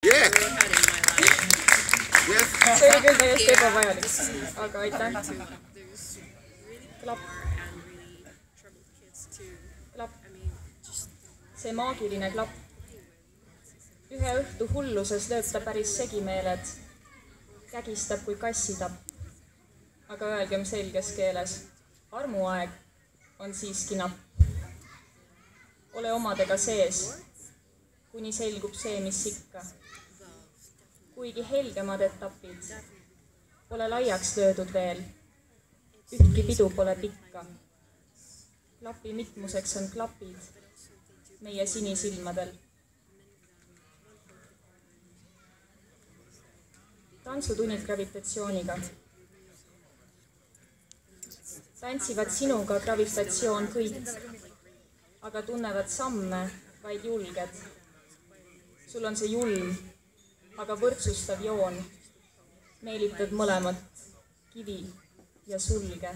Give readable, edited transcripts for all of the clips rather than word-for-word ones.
See oli küll täiesti ebavajalik, aga aitäh. Klapp. Klapp. See maagiline klapp. Ühe õhtu hulluses lööb ta päris segimeeled, kägistab kui kassitapp. Aga öelgem selges keeles, armuaeg on siiski napp. Ole omadega sees, kuni selgub see, mis ikka. Kuigi helgemad etapid pole laiaks löödud veel, ühtki pidu pole pikka. Klapi mitmuseks on klapid meie sinisilmadel. Tantsutunnid gravitatsiooniga. Tantsivad sinuga gravitatsioon kõik, aga tunnevad samme vaid julged. Sul on see julm, aga võrdsustav joon. Meelitad mõlemat, kivi ja sulge.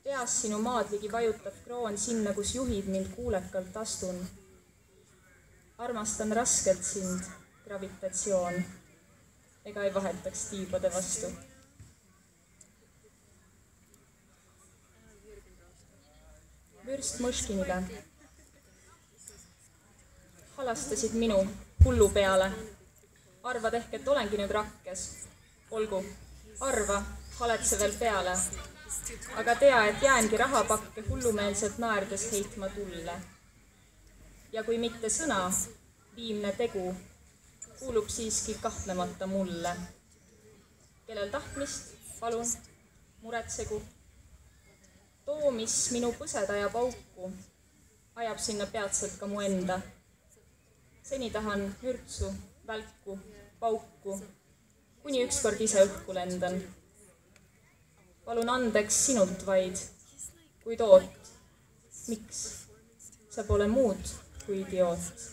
Peas sinu maadligi vajutav kroon sinna, kus juhid mind kuulekalt astun. Armastan raskelt sind, gravitatsioon, ega ei vahetaks tiibade vastu. Vürst Mõškiniga. Halastasid minu hullu peale. Arvad ehk, et olengi nüüd rakkes. Olgu, arva, haletse veel peale. Aga tea, et jäängi rahapakke hullumeelselt naerdes heitma tulle. Ja kui mitte sõna, viimne tegu, kuulub siiski kahtlemata mulle. Kellel tahtmist, palun, muretsegu. Too, mis minu põsed ajab auku, ajab sinna peatselt ka mu enda. Seni tahan vürtsu, välku, pauku, kuni ükskord ise õhku lendan. Palun andeks sinult vaid, kuid oot, miks? Sa pole muud kui idioot.